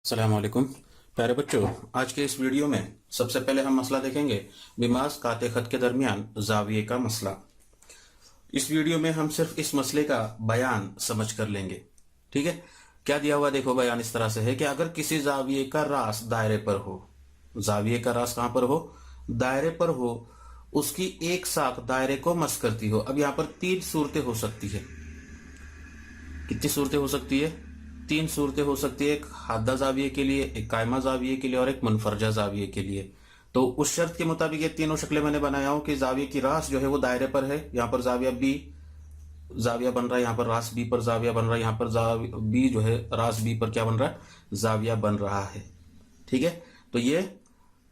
अस्सलाम वालेकुम प्यारे बच्चों। आज के इस वीडियो में सबसे पहले हम मसला देखेंगे बिमास काते खत के दरमियान जाविये का मसला। इस वीडियो में हम सिर्फ इस मसले का बयान समझ कर लेंगे। ठीक है, क्या दिया हुआ देखो, बयान इस तरह से है कि अगर किसी जाविये का रास दायरे पर हो, जाविये का रास कहां पर हो, दायरे पर हो, उसकी एक साख दायरे को मस करती हो। अब यहां पर तीन सूरतें हो सकती है। कितनी सूरतें हो सकती है? तीन सूरतें हो सकती है, एक हादा जाविये के लिए, एक कायमा जाविये के लिए और एक मुनफरजा जाविये के लिए। तो उस शर्त के मुताबिक ये तीनों शक्लें मैंने बनाया हूं कि जाविये की रास जो है वो दायरे पर है। यहाँ पर जाविया बी जाविया बन रहा है, यहाँ पर रास बी पर जाविया बन रहा है, यहाँ पर बी जो है रास बी पर क्या बन रहा है, जाविया बन रहा है। ठीक है, तो ये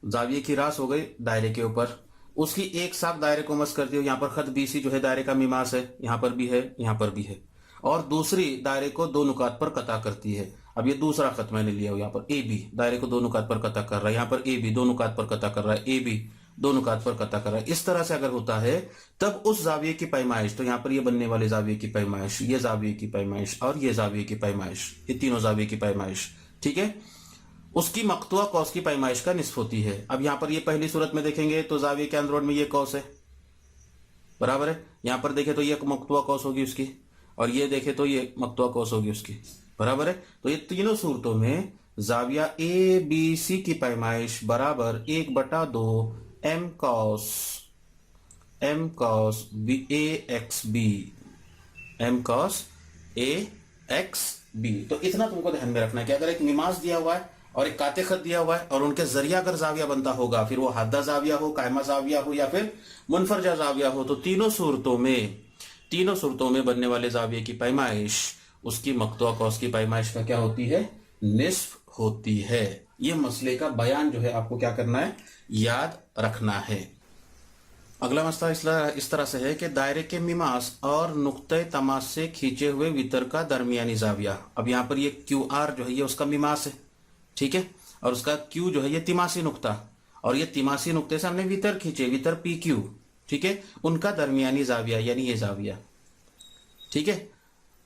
जाविये की रास हो गई दायरे के ऊपर, उसकी एक साख दायरे को मस करती हो। यहाँ पर खत बीसी जो है दायरे का मिमास है, यहाँ पर भी है, यहाँ पर भी है, और दूसरी दायरे को दो नुकात पर कता करती है। अब ये दूसरा खत मैंने लिया, यहाँ पर ए बी दायरे को दो नुकात पर कता कर रहा है, यहाँ पर ए बी दो नुकात पर कता कर रहा है, ए बी दो नुकात पर कता कर रहा है। इस तरह से अगर होता है तब उस जाविये की पैमाइश, तो यहाँ पर ये बनने वाले जाविये की पैमाइश, ये जाविये की पैमाइश और ये जाविये की पैमाइश, ये तीनों जाविये की पैमाइश, ठीक है, उसकी मकतुआ कौस की पैमाइश का निस्फ होती है। अब यहाँ पर ये पहली सूरत में देखेंगे तो जाविये के अंदरोन में ये कौस है, बराबर है। यहाँ पर देखे तो ये मकतुआ कौस होगी उसकी, और ये देखे तो ये मकतुआ कौस होगी उसकी, बराबर है। तो ये तीनों सूरतों में जाविया ए बी सी की पैमाइश बराबर 1/2 M cos B A x B, M cos A x B. तो इतना तुमको ध्यान में रखना है कि अगर एक निमाज दिया हुआ है और एक काते खत दिया हुआ है और उनके जरिया अगर जाविया बनता होगा, फिर वो हादा जाविया हो, कायमा जाविया हो या फिर मुनफरजा जाविया हो, तो तीनों सूरतों में बनने वाले जाविये की पैमाइश उसकी मकतुआ कौस की पैमाइश का क्या होती है, निस्फ होती है। ये मसले का बयान जो है आपको क्या करना है, याद रखना है। अगला मसला इस तरह से है कि दायरे के मिमास और नुक्ते तमास से खींचे हुए वितर का दरमियानी जाविया। अब यहाँ पर ये क्यू आर जो है ये उसका मिमास है, ठीक है, और उसका क्यू जो है ये तिमासी नुक्ता, और ये तिमासी नुक्ते से हमने वितर खींचे, वितर पी क्यू, ठीक है, उनका दरमियानी जाविया यानी ये जाविया, ठीक है,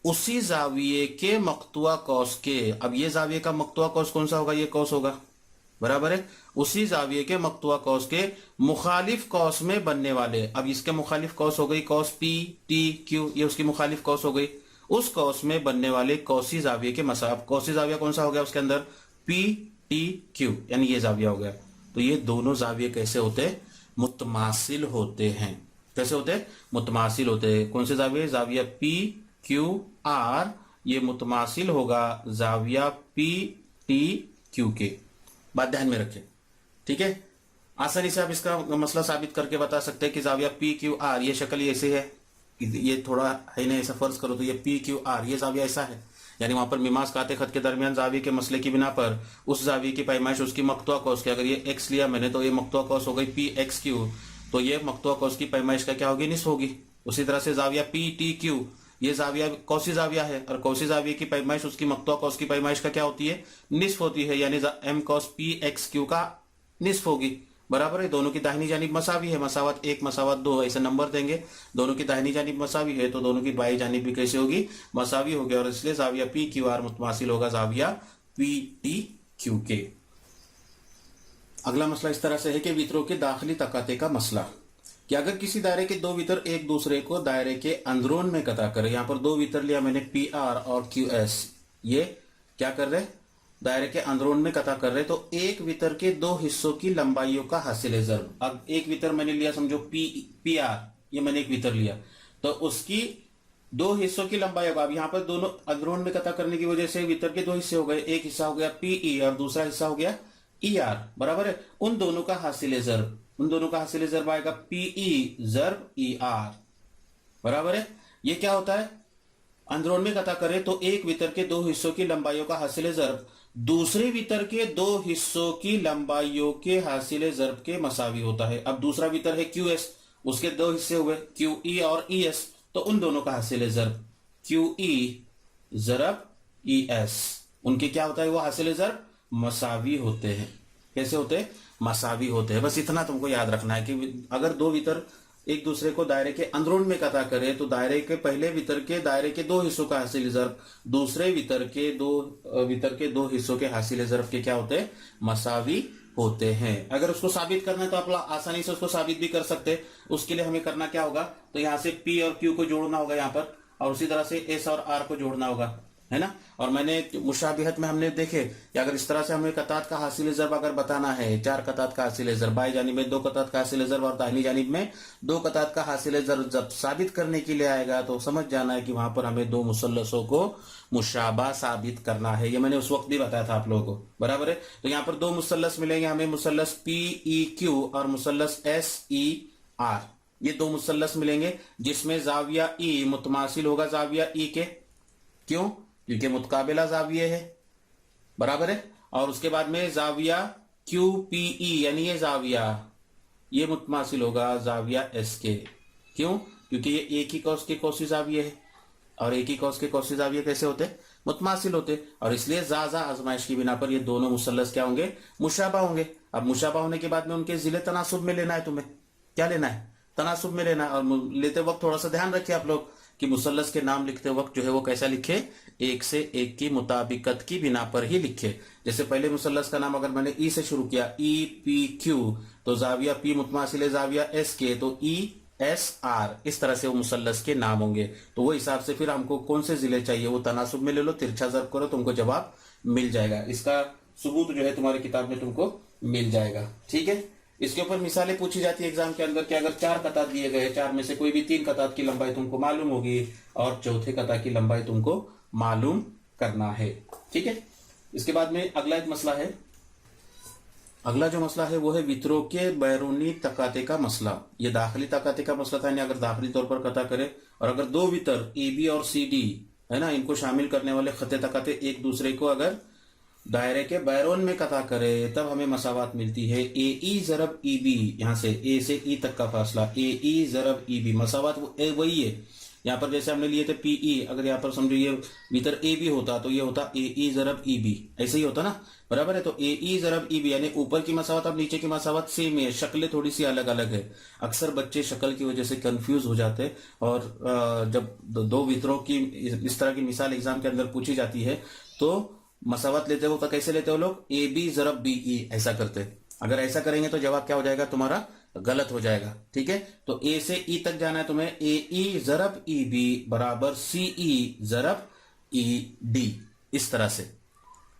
उसी जाविये के मकतुआ कौस के। अब ये जाविये का मकतुआ कौस कौन सा होगा, ये कौस होगा, बराबर है। उसी जाविये के मकतुआ कौस के मुखालिफ कौस में बनने वाले, अब इसके मुखालिफ कौस हो गई कौस पी टी क्यू, ये उसकी मुखालिफ कौस हो गई, उस कौस में बनने वाले कौसी जाविये के मसाब। कौसी जाविया कौन सा हो गया उसके अंदर, पी टी क्यू, यानी ये जाविया हो गया। तो ये दोनों जाविये कैसे होते हैं, मुतमासिल होते हैं। कैसे होते हैं, मुतमासिल होते हैं। कौन से जाविये, जाविया पी क्यू आर, ये मुतमासिल होगा जाविया पी टी क्यू के। बात ध्यान में रखें, ठीक है। आसानी से आप इसका मसला साबित करके बता सकते हैं कि जाविया पी क्यू आर, ये शक्ल ऐसे है, ये थोड़ा है ना, ऐसा फर्ज करो तो ये पी क्यू आर, ये जाविया ऐसा है, यानी वहां पर मिमास काते खत के दरमियान जाविये के मसले की बिना पर उस जाविये की पैमाइश उसकी मकतुआ कौस की, अगर ये एक्स लिया मैंने तो ये मकतुआ कौस हो गई पी एक्स क्यू, तो ये मकतुआ कौस की पैमाइश का क्या होगी, निस्फ होगी। उसी तरह से जाविया पी टी क्यू, ये जाविया कौसी जाविया है, और कौसी जाविये की पैमाइश उसकी मकतुआ कौस की पैमाइश का क्या होती है, निस्फ होती है, यानी M cos P X Q का निस्फ होगी, बराबर है। दोनों की दाहिनी जानिब मसावी है, मसावत 1 मसावत 2 ऐसे नंबर देंगे। दोनों की दाहिनी जानिब मसावी है तो दोनों की बाई जानिब भी कैसे होगी, मसावी होगी, और इसलिए जाविया पी क्यू आर मुतमासिल होगा जाविया पी टी क्यू के। अगला मसला इस तरह से है कि वितरों के दाखिली तकाते का मसला, कि अगर किसी दायरे के दो वितर एक दूसरे को दायरे के अंदरून में कता करे, यहाँ पर दो वितर लिया मैंने पी आर और क्यू एस, ये क्या कर रहे, दायरे के अंदरून में कता कर रहे, तो एक वितर के दो हिस्सों की लंबाइयों का हासिल ज़र्ब। अब एक वितर मैंने लिया, समझो पी आर, ये मैंने एक वितर लिया, तो उसकी दो हिस्सों की लंबाई होगा। अब यहाँ पर दोनों अंदरून में कता करने की वजह से वितर के दो हिस्से हो गए, एक हिस्सा हो गया पी और दूसरा हिस्सा हो गया ई आर, बराबर है। उन दोनों का हासिल ज़र्ब आएगा पीई ज़र्ब ई आर, बराबर है। ये क्या होता है, अंदरून में कता करे तो एक वितर के दो हिस्सों की लंबाइयों का हासिल ज़र्ब दूसरे वितर के दो हिस्सों की लंबाइयों के हासिल ज़र्ब के मसावी होता है। अब दूसरा वितर है क्यू एस, उसके दो हिस्से हुए क्यू ई और ई एस, तो उन दोनों का हासिल ज़र्ब क्यू ई ज़रब ई एस, उनके क्या होता है, वो हासिल ज़र्ब मसावी होते हैं। कैसे होते हैं, मसावी होते हैं। बस इतना तुमको याद रखना है कि अगर दो वितर एक दूसरे को दायरे के अंदरून में कता करे तो दायरे के पहले वितर के दायरे के दो हिस्सों का हासिल ज़र्ब दूसरे वितर के दो हिस्सों के हासिल ज़र्ब के क्या होते हैं, मसावी होते हैं। अगर उसको साबित करना है तो आप आसानी से उसको साबित भी कर सकते हैं। उसके लिए हमें करना क्या होगा, तो यहां से P और Q को जोड़ना होगा यहाँ पर, और उसी तरह से S और R को जोड़ना होगा, है ना। और मैंने मुशाबिहत में हमने देखे कि अगर इस तरह से हमें कतात का हासिल ज़र्ब अगर बताना है, 4 कतात का हासिल ज़र्ब, बाई जानिब में 2 कतात का हासिल ज़र्ब और दाहिनी जानिब में 2 कतात का हासिल ज़र्ब जब साबित करने के लिए आएगा तो समझ जाना है कि वहां पर हमें 2 मुसल्लसों को मुशाबा साबित करना है। ये मैंने उस वक्त भी बताया था आप लोगों को, बराबर है। तो यहाँ पर 2 मुसल्लस मिलेंगे हमें, मुसल्लस PEQ और मुसल्लस SER। ये 2 मुसल्लस मिलेंगे जिसमें जाविया E मुतमासिल होगा जाविया E के, क्यों, क्योंकि मुतकाबिला जाविये है, बराबर है। और उसके बाद में जाविया QPE यानी ये जाविया ये मुतमासिल होगा जाविया S के, क्यों, क्योंकि ये एक ही कौस के कौसी जाविये है, और एक ही कौस के कौसी जाविये कैसे होते, मुतमासिल होते, और इसलिए जाजा आजमाइश की बिना पर ये दोनों मुसल्लस क्या होंगे, मुशाबा होंगे। अब मुशाबा होने के बाद में उनके जिले तनासुब में लेना है, तुम्हें क्या लेना है, तनासुब में लेना है। और लेते वक्त थोड़ा सा ध्यान रखिए आप लोग कि मुसल्लस के नाम लिखते वक्त जो है वो कैसा लिखे, एक से एक की मुताबिकत की बिना पर ही लिखे। जैसे पहले मुसल्लस का नाम अगर मैंने ई से शुरू किया, EPQ, तो जाविया P मुतमासिल जाविया S के, तो ESR, इस तरह से वो मुसल्लस के नाम होंगे। तो वो हिसाब से फिर हमको कौन से जिले चाहिए वो तनासुब में ले लो, तिरछा ज़र्ब करो, तुमको जवाब मिल जाएगा। इसका सबूत जो है तुम्हारी किताब में तुमको मिल जाएगा, ठीक है। इसके ऊपर मिसालें पूछी जाती है एग्जाम के अंदर कि अगर 4 कतात दिए गए, 4 में से कोई भी 3 कतात की लंबाई तुमको मालूम होगी और चौथे कतात की लंबाई तुमको मालूम करना है, ठीक है। इसके बाद में अगला एक मसला है, अगला जो मसला है वो है वितरों के बैरूनी तकाते का मसला। ये दाखिली तकाते का मसला था, यानी अगर दाखिली तौर पर कता करे और अगर 2 वितर AB और CD है ना, इनको शामिल करने वाले खते तकाते एक दूसरे को अगर दायरे के बैरून में कता करे तब हमें मसावात मिलती है। AE ज़रब EB, यहाँ से A से E तक का फासला AE ज़रब EB, मसावात वही है। यहाँ पर जैसे हमने लिए थे PE, अगर यहाँ पर समझो ये भीतर AB होता तो ये होता AE ज़रब EB, ऐसे ही होता ना, बराबर है। तो AE ज़रब EB यानी ऊपर की मसावत और नीचे की मसावत सेम है, शक्लें थोड़ी सी अलग अलग है। अक्सर बच्चे शक्ल की वजह से कंफ्यूज हो जाते हैं, और जब 2 वितरों की इस तरह की मिसाल एग्जाम के अंदर पूछी जाती है तो मसावत लेते हो तो कैसे लेते हो लोग, AB ज़रब BE ऐसा करते। अगर ऐसा करेंगे तो जवाब क्या हो जाएगा तुम्हारा, गलत हो जाएगा, ठीक है। तो A से E तक जाना है तुम्हें, AE ज़रब EB बराबर CE ज़रब ED, इस तरह से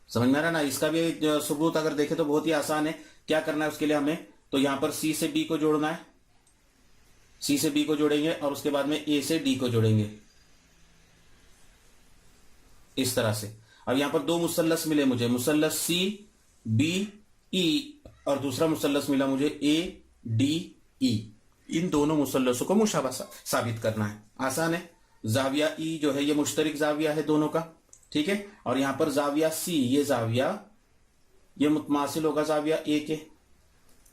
समझ में आ रहा ना। इसका भी सबूत अगर देखें तो बहुत ही आसान है। क्या करना है उसके लिए हमें, तो यहां पर C से B को जोड़ना है, C से B को जोड़ेंगे और उसके बाद में A से D को जोड़ेंगे, इस तरह से। अब यहां पर 2 मुसल्लस मिले मुझे, मुसल्लस CBE और दूसरा मुसल्लस मिला मुझे ADE। इन दोनों मुसल्लसों को मुशाबा साबित करना है, आसान है। जाविया E जो है ये मुश्तरिक जाविया है दोनों का, ठीक है। और यहां पर जाविया C, ये जाविया ये मुतमासिल होगा जाविया A के,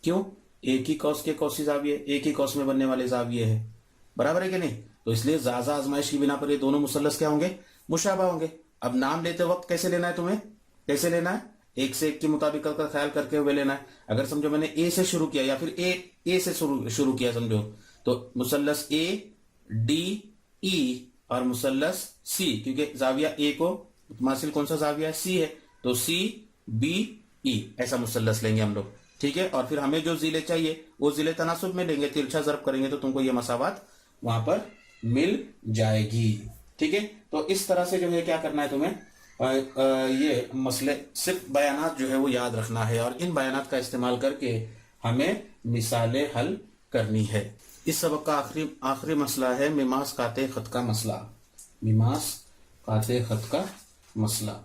क्यों, एक ही कौस के कौसी जाविये, एक ही कौस में बनने वाले जाविये है, बराबर है कि नहीं। तो इसलिए जाजा आजमाइश की बिना पर ये दोनों मुसल्लस क्या होंगे, मुशाबा होंगे। अब नाम लेते वक्त कैसे लेना है तुम्हें, कैसे लेना है, एक से एक की मुताबिकत का ख्याल करके हुए लेना है। अगर समझो मैंने A से शुरू किया या फिर A से शुरू किया समझो, तो मुसल्लस ADE और मुसल्लस C, क्योंकि जाविया A को मुतमासिल कौन सा जाविया C है, तो CBE ऐसा मुसल्लस लेंगे हम लोग, ठीक है। और फिर हमें जो जिले चाहिए वो जिले तनासुब में लेंगे, तिरछा ज़र्ब करेंगे तो तुमको ये मसावात वहां पर मिल जाएगी, ठीक है। तो इस तरह से जो है क्या करना है तुम्हें, ये मसले सिर्फ बयानात जो है वो याद रखना है और इन बयानात का इस्तेमाल करके हमें मिसालें हल करनी है। इस सबक का आखिरी मसला है मिमास काते खत का मसला, मिमास काते खत का मसला,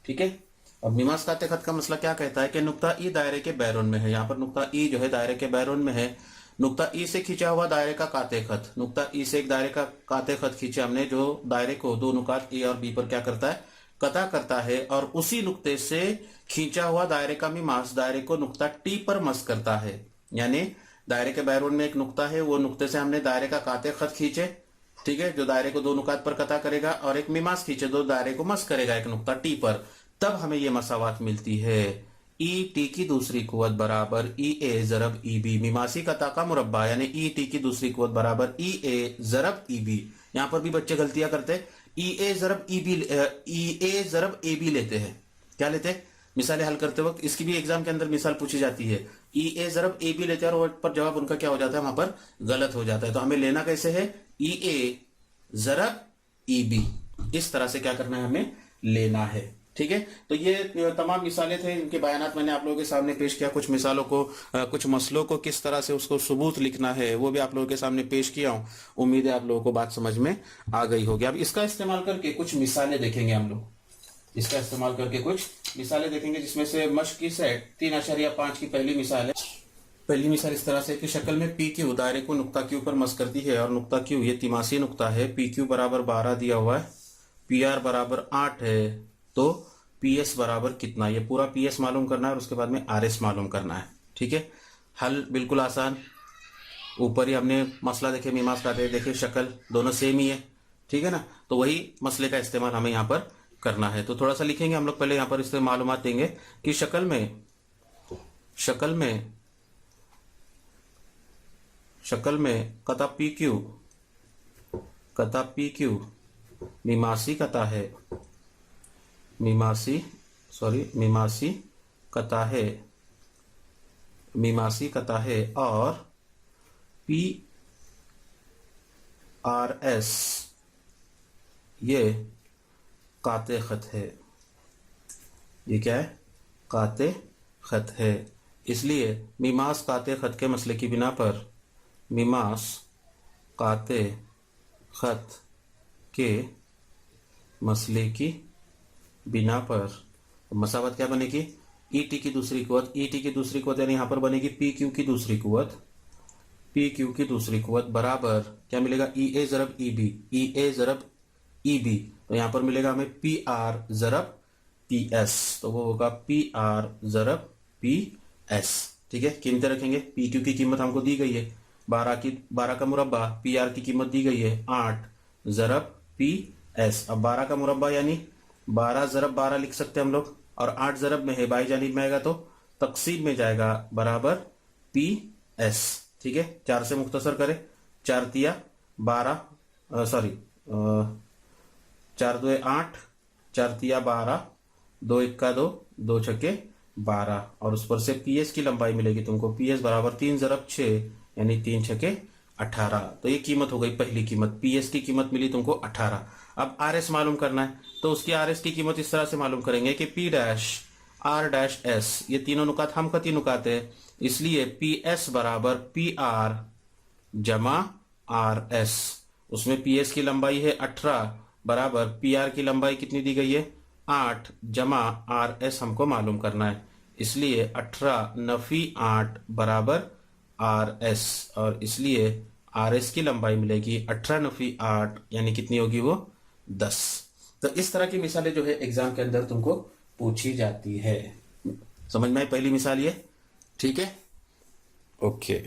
ठीक है। अब मिमास काते खत का मसला क्या कहता है कि नुक्ता ई दायरे के बैरून में है। यहाँ पर नुक्ता ई जो है दायरे के बैरून में है। नुक्ता ई से खींचा हुआ दायरे का काते खत, नुक्ता ई से एक दायरे का काते खत खींचे हमने, जो दायरे को 2 नुकात ए और बी पर क्या करता है, कता करता है। और उसी नुक्ते से खींचा हुआ दायरे का मिमास दायरे को नुक्ता टी पर मस करता है। यानी दायरे के बैरून में एक नुक्ता है, वो नुक्ते से हमने दायरे का काते खत खींचे, ठीक है, जो दायरे को 2 नुकात पर कता करेगा, और एक मिमास खींचे जो दायरे को मस करेगा एक नुक्ता टी पर, तब हमें ये मसावात मिलती है। ई टी की दूसरी कुवत बराबर ई ए ज़रब ई बी, मिमासी कता का मुरब्बा यानी ई टी की दूसरी कुवत बराबर ई ए ज़रब ई बी। यहां पर भी बच्चे गलतियां करते, ई ए ज़रब E B, E A ज़रब A B लेते हैं। क्या लेते हैं? मिसालें हल करते वक्त, इसकी भी एग्जाम के अंदर मिसाल पूछी जाती है, ई ए ज़रब ए बी लेते हैं और पर जवाब उनका क्या हो जाता है, वहां पर गलत हो जाता है। तो हमें लेना कैसे है? ई ए ज़रब ई बी, इस तरह से क्या करना है, हमें लेना है। ठीक है, तो ये तमाम मिसालें थे, इनके बयानात मैंने आप लोगों के सामने पेश किया। कुछ मिसालों को, कुछ मसलों को किस तरह से उसको सबूत लिखना है वो भी आप लोगों के सामने पेश किया हूं। उम्मीद है आप लोगों को बात समझ में आ गई होगी। अब इसका इस्तेमाल करके कुछ मिसालें देखेंगे हम लोग, इसका इस्तेमाल करके कुछ मिसालें देखेंगे, जिसमें से मश्क की सेट 3.5 की पहली मिसाल है। पहली मिसाल इस तरह से कि शक्ल में पी क्यू दायरे को नुक्ता क्यू पर मस करती है और नुक्ता क्यू ये तिमासी नुक्ता है। पी क्यू बराबर 12 दिया हुआ है, पी आर बराबर 8 है, तो पी एस बराबर कितना, ये पूरा पी एस मालूम करना है और उसके बाद में आर एस मालूम करना है। ठीक है, हल बिल्कुल आसान। ऊपर ही हमने मसला देखे, मीमांस का देखे, शक्ल दोनों सेम ही है। ठीक है ना, तो वही मसले का इस्तेमाल हमें यहाँ पर करना है। तो थोड़ा सा लिखेंगे हम लोग, पहले यहाँ पर इससे मालूमात देंगे कि शक्ल में कता पी क्यू मिमासी कता है, मिमासी कता है और पी आर एस ये काते खत है। ये क्या है? काते खत है। इसलिए मीमांस काते खत के मसले की बिना पर, मीमांस काते खत के मसले की बिना पर मसावत क्या बनेगी? ई टी की दूसरी कुवत, ई टी की दूसरी कुवत यानी यहां पर बनेगी पी क्यू की दूसरी कुवत, पी क्यू की दूसरी कुवत बराबर क्या मिलेगा? ई ए ज़रब ई बी, ई ए ज़रब ई बी, तो यहां पर मिलेगा हमें पी आर ज़रब पी एस, तो वो होगा पी आर ज़रब पी एस। ठीक है, कीमतें रखेंगे। पी क्यू की कीमत हमको दी गई है 12 का मुरब्बा, पी आर की कीमत दी गई है 8 ज़रब पी एस। अब 12 का मुरब्बा यानी 12 ज़रब 12 लिख सकते हैं हम लोग, और 8 ज़रब में है, बाई जानिब में आएगा तो तकसीब में जाएगा, बराबर पी एस। ठीक है, 4 से मुख्तसर करें, 4 तिया 12, 4 2 8, 4 तिया 12, 2 1 2, 2 छक्के 12, और उस पर से पी एस की लंबाई मिलेगी तुमको, पी एस बराबर 3 ज़रब 6 यानी 3 छक्के 18। तो ये कीमत हो गई पहली कीमत, पी एस की कीमत मिली तुमको 18। अब आर एस मालूम करना है, तो उसकी आर एस की कीमत इस तरह से मालूम करेंगे कि P dash R dash S, ये तीनों नुकात हम कती नुकात है, इसलिए पी एस बराबर पी आर जमा आर एस। उसमें पी एस की लंबाई है 18 बराबर पी आर की लंबाई कितनी दी गई है? 8 जमा आर एस हमको मालूम करना है, इसलिए 18 नफी 8 बराबर आर एस, और इसलिए आर एस की लंबाई मिलेगी 18 नफी 8 यानी कितनी होगी वो? 10। तो इस तरह की मिसालें जो है एग्जाम के अंदर तुमको पूछी जाती है। समझ में आई पहली मिसाल ये? ठीक है, ओके।